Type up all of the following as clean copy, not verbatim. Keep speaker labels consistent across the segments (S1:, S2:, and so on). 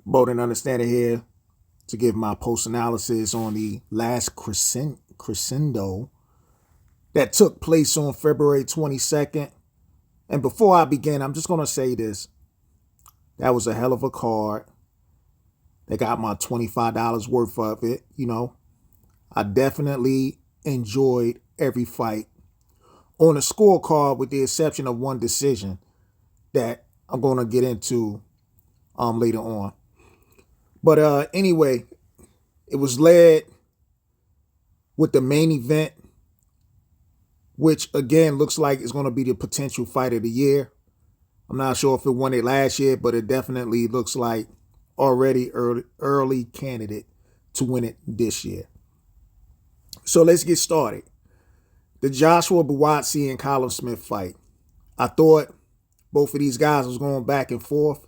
S1: Bold and understanding here to give my post analysis on the last crescendo that took place on February 22nd. And before I begin, I'm just going to say this. That was a hell of a card. They got my $25 worth of it. I definitely enjoyed every fight on the scorecard with the exception of one decision that I'm going to get into later on. But anyway, it was led with the main event, which again looks like it's going to be the potential fight of the year. I'm not sure if it won it last year, but it definitely looks like already early candidate to win it this year. So let's get started. The Joshua Buatsi and Callum Smith fight. I thought both of these guys was going back and forth.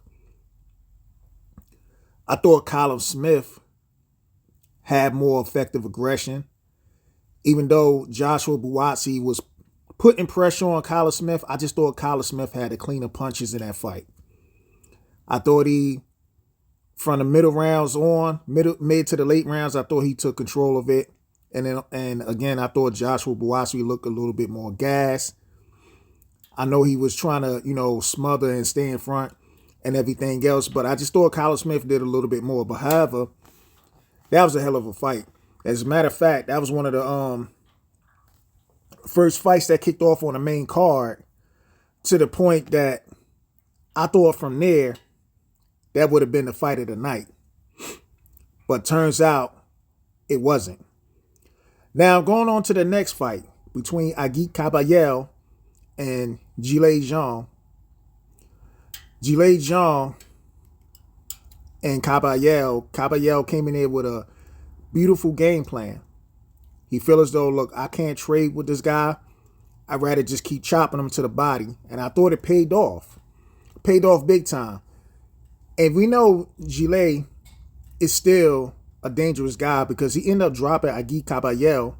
S1: I thought Callum Smith had more effective aggression. Even though Joshua Buatsi was putting pressure on Callum Smith, I just thought Callum Smith had the cleaner punches in that fight. I thought he, from the middle rounds on, mid to the late rounds, I thought he took control of it. And again, I thought Joshua Buatsi looked a little bit more gassed. I know he was trying to, smother and stay in front and everything else, but I just thought Callum Smith did a little bit more. But however, that was a hell of a fight. As a matter of fact, that was one of the first fights that kicked off on the main card, to the point that I thought from there that would have been the fight of the night. But turns out it wasn't. Now, going on to the next fight between Agit Kabayel and Zhilei Zhang. Zhilei Zhang and Kabayel came in there with a beautiful game plan. He felt as though, look, I can't trade with this guy. I'd rather just keep chopping him to the body. And I thought it paid off. Paid off big time. And we know Zhilei is still a dangerous guy because he ended up dropping Agit Kabayel.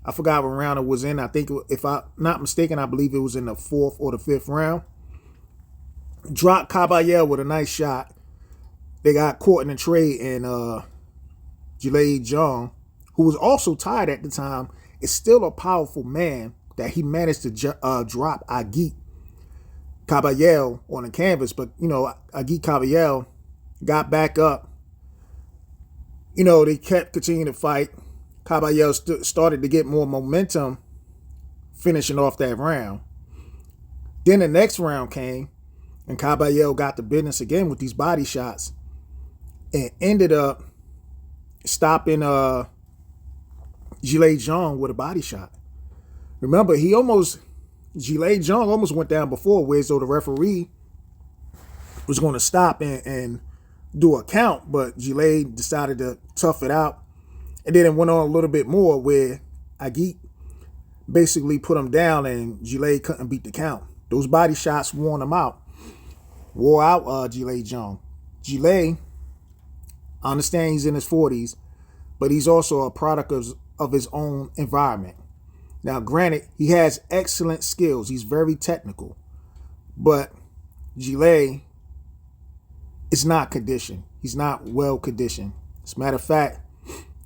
S1: I forgot what round it was in. I think, if I'm not mistaken, I believe it was in the 4th or the 5th round. Dropped Kabayel with a nice shot. They got caught in a trade, and Zhilei Zhang, who was also tied at the time, is still a powerful man that he managed to drop Agit Kabayel on the canvas. But, Agit Kabayel got back up. They kept continuing to fight. Kabayel started to get more momentum finishing off that round. Then the next round came, and Kabayel got the business again with these body shots and ended up stopping Zhilei Zhang with a body shot. Remember, Zhilei Zhang almost went down before, where so the referee was going to stop and do a count, but Zhilei decided to tough it out. And then it went on a little bit more where Agit basically put him down and Zhilei couldn't beat the count. Those body shots wore him out. Wore out Zhilei Zhang. Zhilei, I understand he's in his 40s, but he's also a product of his own environment. Now, granted, he has excellent skills. He's very technical. But Zhilei is not conditioned. He's not well conditioned. As a matter of fact,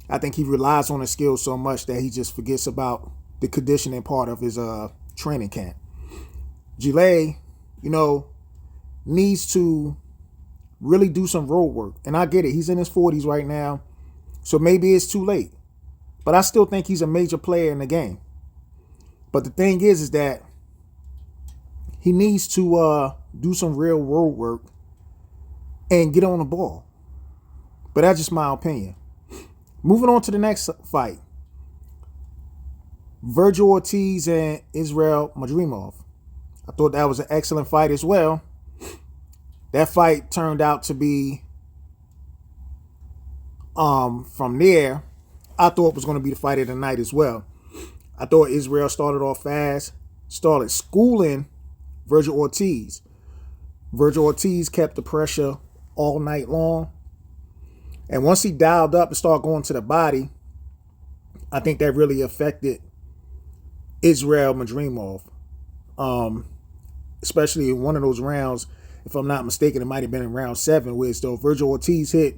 S1: I think he relies on his skills so much that he just forgets about the conditioning part of his training camp. Zhilei, needs to really do some road work. And I get it. He's in his 40s right now, so maybe it's too late. But I still think he's a major player in the game. But the thing is that he needs to do some real road work and get on the ball. But that's just my opinion. Moving on to the next fight. Virgil Ortiz and Israel Madrimov. I thought that was an excellent fight as well. That fight turned out to be, from there, I thought it was going to be the fight of the night as well. I thought Israel started off fast, started schooling Virgil Ortiz. Virgil Ortiz kept the pressure all night long. And once he dialed up and started going to the body, I think that really affected Israel Madrimov. Especially in one of those rounds if I'm not mistaken, it might have been in round 7, where though Virgil Ortiz hit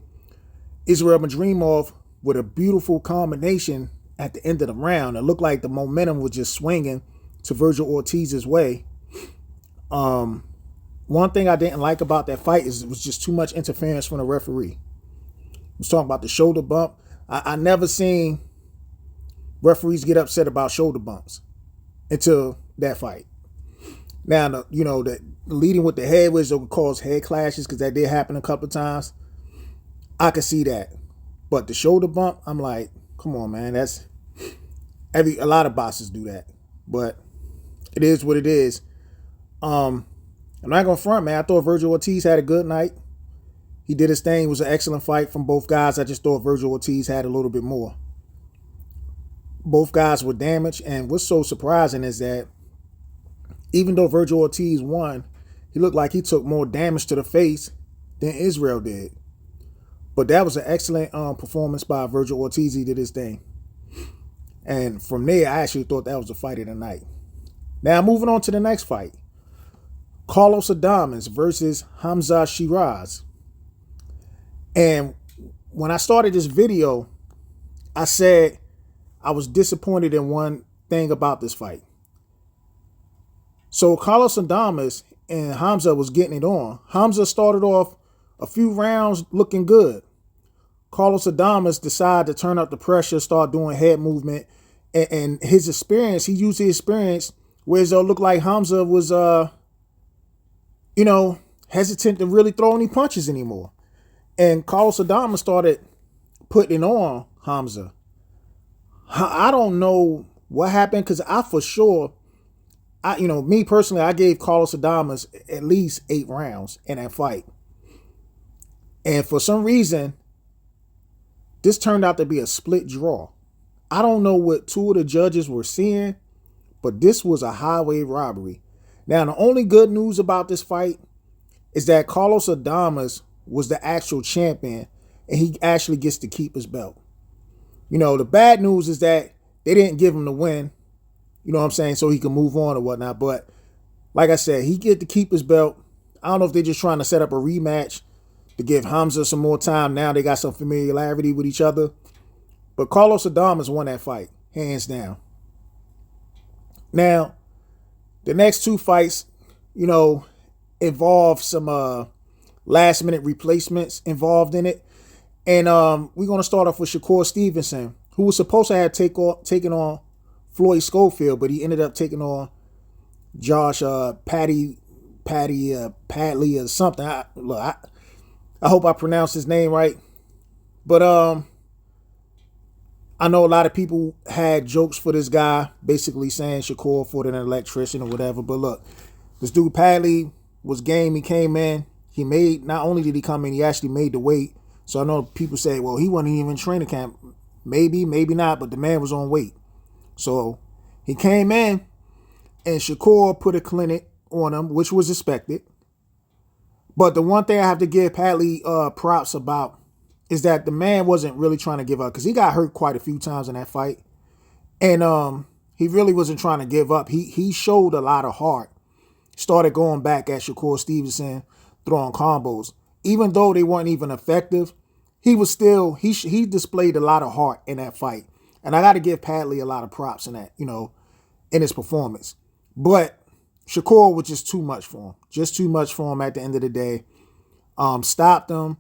S1: Israel Madrimov with a beautiful combination at the end of the round. It looked like the momentum was just swinging to Virgil Ortiz's way. One thing I didn't like about that fight is it was just too much interference from the referee. I was talking about the shoulder bump. I never seen referees get upset about shoulder bumps until that fight. Now, that leading with the head, which would cause head clashes, because that did happen a couple of times. I could see that. But the shoulder bump, I'm like, come on, man. That's a lot of bosses do that. But it is what it is. I'm not going to front, man. I thought Virgil Ortiz had a good night. He did his thing. It was an excellent fight from both guys. I just thought Virgil Ortiz had a little bit more. Both guys were damaged. And what's so surprising is that even though Virgil Ortiz won, he looked like he took more damage to the face than Israel did. But that was an excellent performance by Virgil Ortiz. He did his thing. And from there, I actually thought that was the fight of the night. Now, moving on to the next fight. Carlos Adames versus Hamza Shiraz. And when I started this video, I said I was disappointed in one thing about this fight. So Carlos Adames and Hamza was getting it on. Hamza started off a few rounds looking good. Carlos Adames decided to turn up the pressure, start doing head movement, and his experience, he used his experience, whereas it looked like Hamza was, hesitant to really throw any punches anymore. And Carlos Adames started putting on Hamza. I don't know what happened, because me personally, I gave Carlos Adames at least 8 rounds in that fight. And for some reason, this turned out to be a split draw. I don't know what 2 of the judges were seeing, but this was a highway robbery. Now, the only good news about this fight is that Carlos Adames was the actual champion, and he actually gets to keep his belt. The bad news is that they didn't give him the win, so he can move on or whatnot. But like I said, he get to keep his belt. I don't know if they're just trying to set up a rematch to give Hamza some more time. Now they got some familiarity with each other. But Carlos Adames won that fight, hands down. Now, the next 2 fights, involve some last-minute replacements involved in it. And we're going to start off with Shakur Stevenson, who was supposed to have taken on Floyd Schofield, but he ended up taking on Josh Padley or something. I hope I pronounced his name right. But I know a lot of people had jokes for this guy, basically saying Shakur fought an electrician or whatever. But look, this dude Padley was game. He came in. Not only did he come in, he actually made the weight. So I know people say, well, he wasn't even in training camp. Maybe, maybe not, but the man was on weight. So he came in, and Shakur put a clinic on him, which was expected. But the one thing I have to give Padley props about is that the man wasn't really trying to give up, because he got hurt quite a few times in that fight. And he really wasn't trying to give up. He showed a lot of heart. Started going back at Shakur Stevenson, throwing combos. Even though they weren't even effective, he was still, he displayed a lot of heart in that fight. And I got to give Padley a lot of props in that, in his performance. But Shakur was just too much for him. Just too much for him at the end of the day. Stopped him,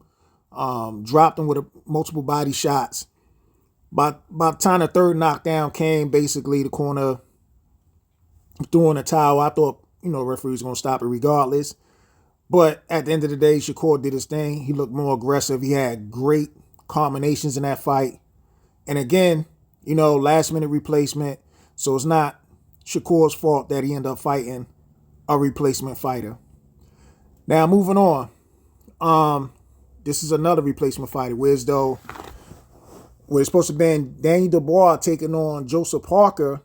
S1: dropped him with multiple body shots. By the time the 3rd knockdown came, basically the corner throwing a towel. I thought, referee was going to stop it regardless. But at the end of the day, Shakur did his thing. He looked more aggressive. He had great combinations in that fight. And again, last minute replacement. So it's not Shakur's fault that he ended up fighting a replacement fighter. Now, moving on. This is another replacement fighter. Where it's supposed to be Daniel Dubois taking on Joseph Parker.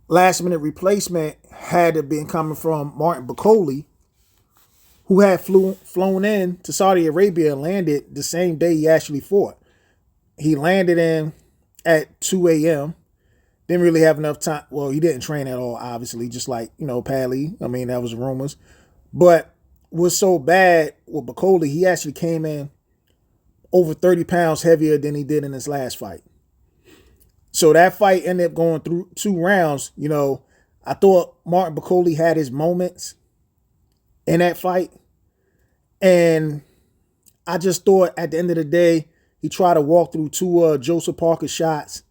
S1: Last minute replacement had to been coming from Martin Bakole, who had flown in to Saudi Arabia and landed the same day he actually fought. He landed in at 2 a.m. Didn't really have enough time. Well, he didn't train at all, obviously, just like, Padley. I mean, that was rumors. But was so bad with Bacoli, he actually came in over 30 pounds heavier than he did in his last fight. So that fight ended up going through 2 rounds. I thought Martin Bacoli had his moments in that fight. And I just thought at the end of the day, he tried to walk through 2 Joseph Parker shots.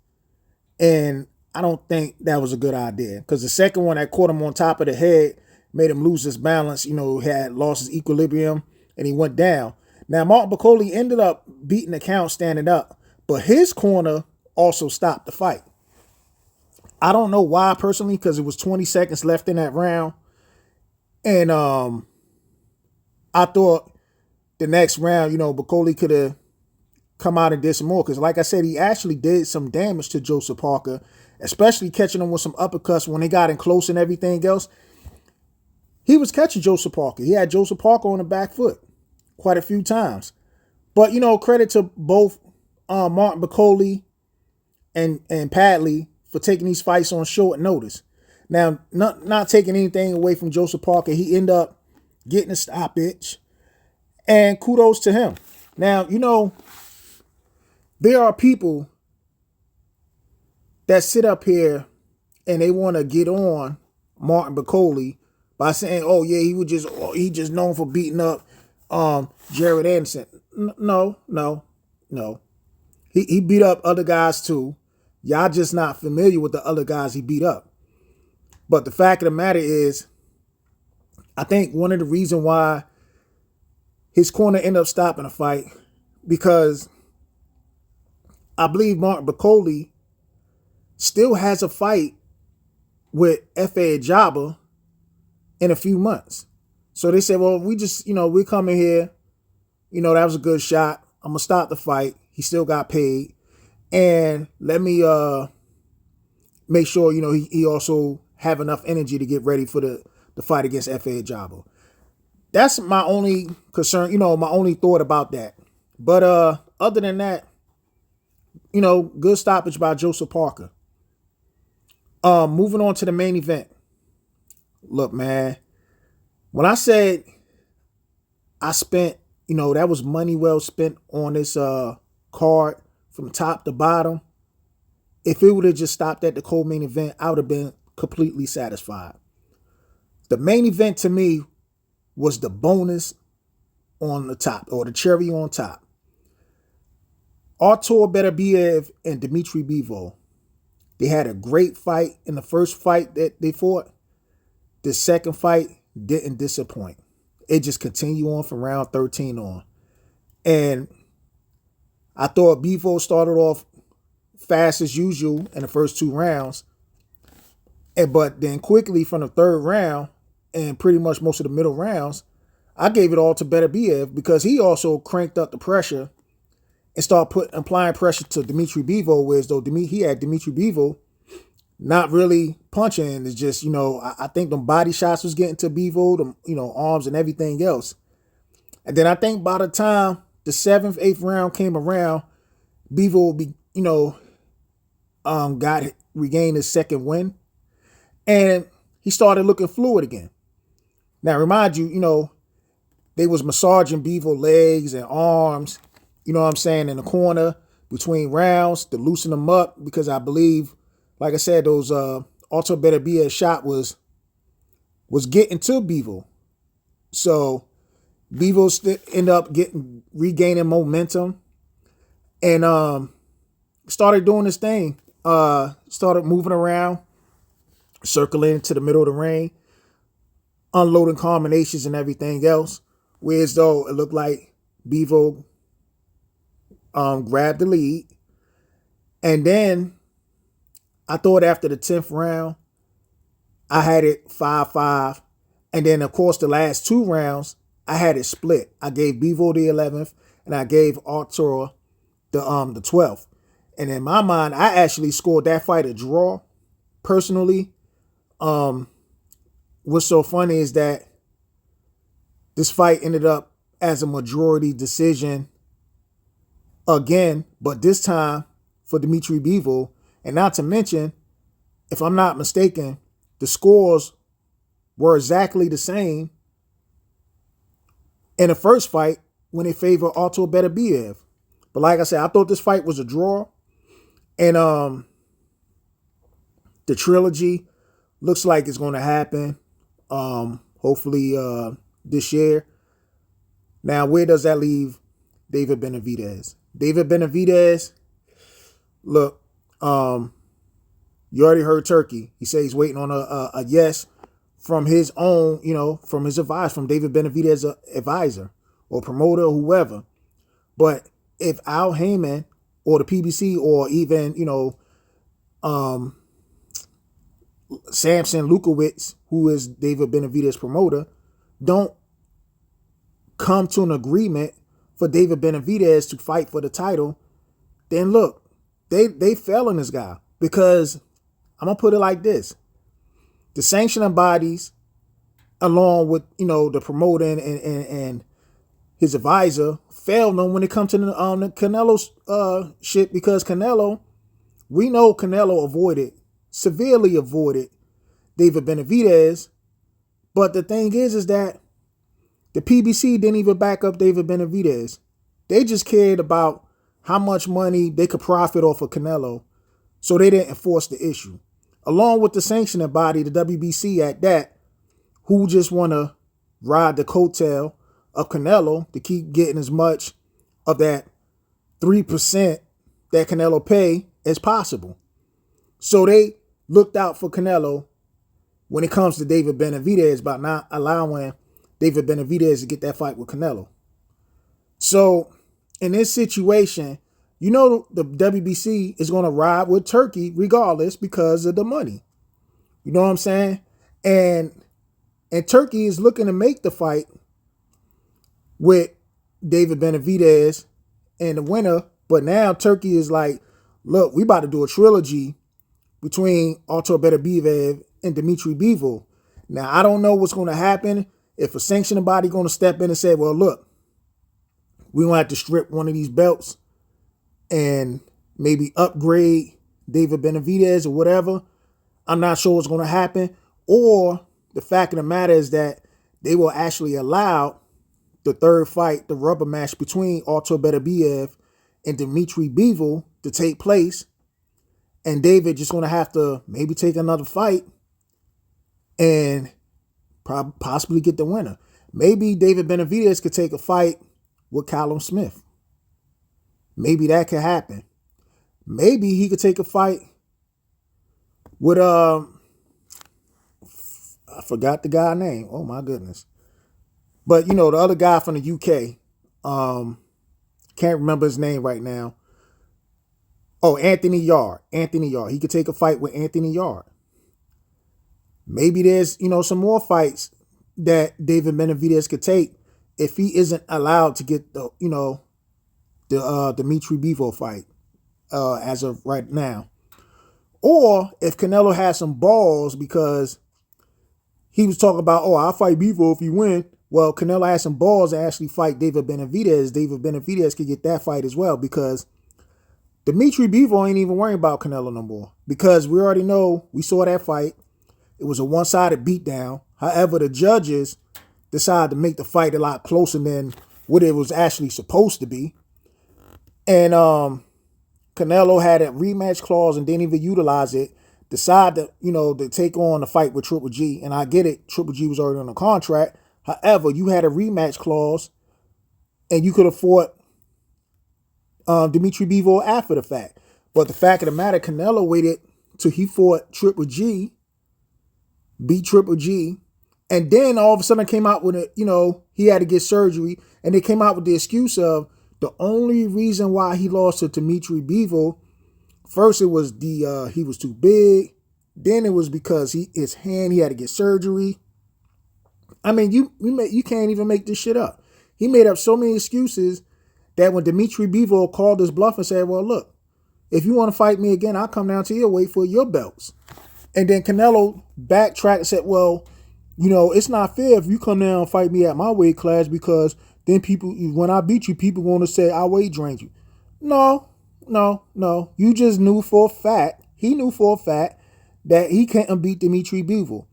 S1: And I don't think that was a good idea. Because the second one that caught him on top of the head made him lose his balance, had lost his equilibrium, and he went down. Now, Martin Bacoli ended up beating the count standing up, but his corner also stopped the fight. I don't know why personally, because it was 20 seconds left in that round. And I thought the next round, Bacoli could have come out and did some more. Because like I said, he actually did some damage to Joseph Parker, especially catching him with some uppercuts when they got in close and everything else. He was catching Joseph Parker. He had Joseph Parker on the back foot quite a few times. But, credit to both Martin Bacoli and Padley for taking these fights on short notice. Now, not taking anything away from Joseph Parker, he ended up getting a stoppage, and kudos to him. Now, there are people that sit up here and they want to get on Martin Bacoli by saying, "Oh yeah, he just known for beating up Jared Anderson." No. He beat up other guys too. Y'all just not familiar with the other guys he beat up. But the fact of the matter is, I think one of the reasons why his corner ended up stopping the fight, because I believe Martin Bacoli still has a fight with F.A. Ajaba in a few months. So they said, well, we're coming here. That was a good shot. I'm going to stop the fight. He still got paid. And let me make sure, he also have enough energy to get ready for the fight against F.A. Ajaba. That's my only concern, my only thought about that. But other than that, good stoppage by Joseph Parker. Moving on to the main event. Look, man, when I said I spent, that was money well spent on this card from top to bottom, if it would have just stopped at the co-main event, I would have been completely satisfied. The main event to me was the bonus on the top, or the cherry on top. Artur Beterbiev and Dmitry Bivol. They had a great fight in the first fight that they fought. The second fight didn't disappoint. It just continued on from round 13 on. And I thought Bivol started off fast as usual in the first 2 rounds. But then quickly from the third round and pretty much most of the middle rounds, I gave it all to Beterbiev, because he also cranked up the pressure and started applying pressure to Dmitry Bivol, whereas though he had Dmitry Bivol not really punching. It's just, I think them body shots was getting to Bivol, them, arms and everything else. And then I think by the time the 7th, 8th round came around, Bivol, regained his second win. And he started looking fluid again. Now, remind you, they was massaging Bivol legs and arms, in the corner between rounds to loosen them up, because I believe, like I said, those Artur Beterbiev shot was getting to Bivol. So Bivol ended up regaining momentum and started doing this thing. Started moving around, circling to the middle of the ring, unloading combinations and everything else. Whereas though it looked like Bivol grabbed the lead. And then I thought after the 10th round, I had it 5-5. And then, of course, the last 2 rounds, I had it split. I gave Bivol the 11th, and I gave Artur the 12th. And in my mind, I actually scored that fight a draw, personally. What's so funny is that this fight ended up as a majority decision again, but this time for Dmitry Bivol. And not to mention, if I'm not mistaken, the scores were exactly the same in the first fight when they favor Artur Beterbiev. But like I said, I thought this fight was a draw. And the trilogy looks like it's going to happen. Hopefully this year. Now, where does that leave David Benavidez? David Benavidez, look, you already heard Turkey. He said he's waiting on a yes from his own, from his advice, from David Benavidez's advisor or promoter or whoever. But if Al Heyman or the PBC or even, Samson Lukowicz, who is David Benavidez's promoter, don't come to an agreement for David Benavidez to fight for the title, then look, they fell on this guy. Because I'm going to put it like this. The sanctioning bodies, along with, the promoter and his advisor, failed on when it comes to the Canelo shit, because Canelo, we know Canelo severely avoided David Benavidez. But the thing is that the PBC didn't even back up David Benavidez. They just cared about how much money they could profit off of Canelo. So they didn't enforce the issue. Along with the sanctioning body, the WBC at that, who just want to ride the coattail of Canelo to keep getting as much of that 3% that Canelo pay as possible. So they looked out for Canelo when it comes to David Benavidez by not allowing David Benavidez to get that fight with Canelo. So in this situation, the WBC is going to ride with Turkey regardless because of the money. You know what I'm saying? And Turkey is looking to make the fight with David Benavidez and the winner. But now Turkey is like, look, we about to do a trilogy between Artur Beterbiev and Dmitry Bivol. Now, I don't know what's going to happen if a sanctioning body going to step in and say, well, look, we're going to have to strip one of these belts and maybe upgrade David Benavidez or whatever. I'm not sure what's going to happen. Or the fact of the matter is that they will actually allow the third fight, the rubber match between Artur Beterbiev and Dmitry Bivol to take place. And David just going to have to maybe take another fight and possibly get the winner. Maybe David Benavidez could take a fight with Callum Smith. Maybe that could happen. Maybe he could take a fight with I forgot the guy's name. Oh my goodness. But the other guy from the UK. Can't remember his name right now. Oh, Anthony Yarde. Anthony Yarde. He could take a fight with Anthony Yarde. Maybe there's, some more fights that David Benavidez could take if he isn't allowed to get the Dmitry Bivol fight as of right now. Or if Canelo has some balls, because he was talking about, I'll fight Bivol if you win. Well, Canelo has some balls to actually fight David Benavidez. David Benavidez could get that fight as well, because Dmitry Bivol ain't even worrying about Canelo no more, because we already know, we saw that fight. It was a one-sided beatdown. However, the judges decided to make the fight a lot closer than what it was actually supposed to be. And Canelo had a rematch clause and didn't even utilize it. Decided, to take on the fight with Triple G. And I get it, Triple G was already on a contract. However, you had a rematch clause and you could have fought Dmitry Bivol after the fact. But the fact of the matter, Canelo waited till he fought Triple G, beat Triple G, and then all of a sudden came out with he had to get surgery, and they came out with the excuse of the only reason why he lost to Dmitry Bivol, first it was he was too big, then it was because his hand, he had to get surgery. I mean, you can't even make this shit up. He made up so many excuses that when Dmitry Bivol called his bluff and said, well, look, if you want to fight me again, I'll come down to your weight for your belts. And then Canelo backtracked and said, well, it's not fair if you come down and fight me at my weight class, because then people, when I beat you, people want to say I weight drained you. No. You just knew for a fact, he knew for a fact that he can't beat Dmitry Bivol.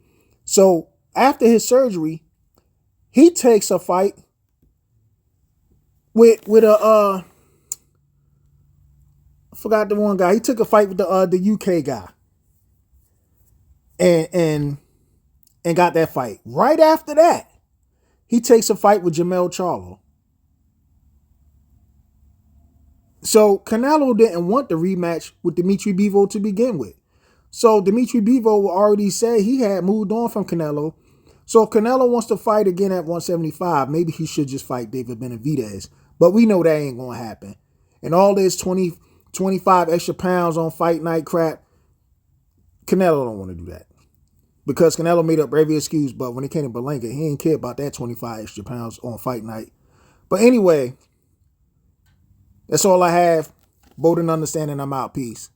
S1: So after his surgery, he takes a fight with a I forgot the one guy. He took a fight with the UK guy, and got that fight. Right after that, he takes a fight with Jamel Charlo. So Canelo didn't want the rematch with Dimitri Bivol to begin with. So Dimitri Bivol already said he had moved on from Canelo. So if Canelo wants to fight again at 175, maybe he should just fight David Benavidez. But we know that ain't going to happen. And all this 25 extra pounds on fight night crap, Canelo don't want to do that. Because Canelo made up every excuse, but when it came to Berlanga, he didn't care about that 25 extra pounds on fight night. But anyway, that's all I have. Vote and understanding. I'm out. Peace.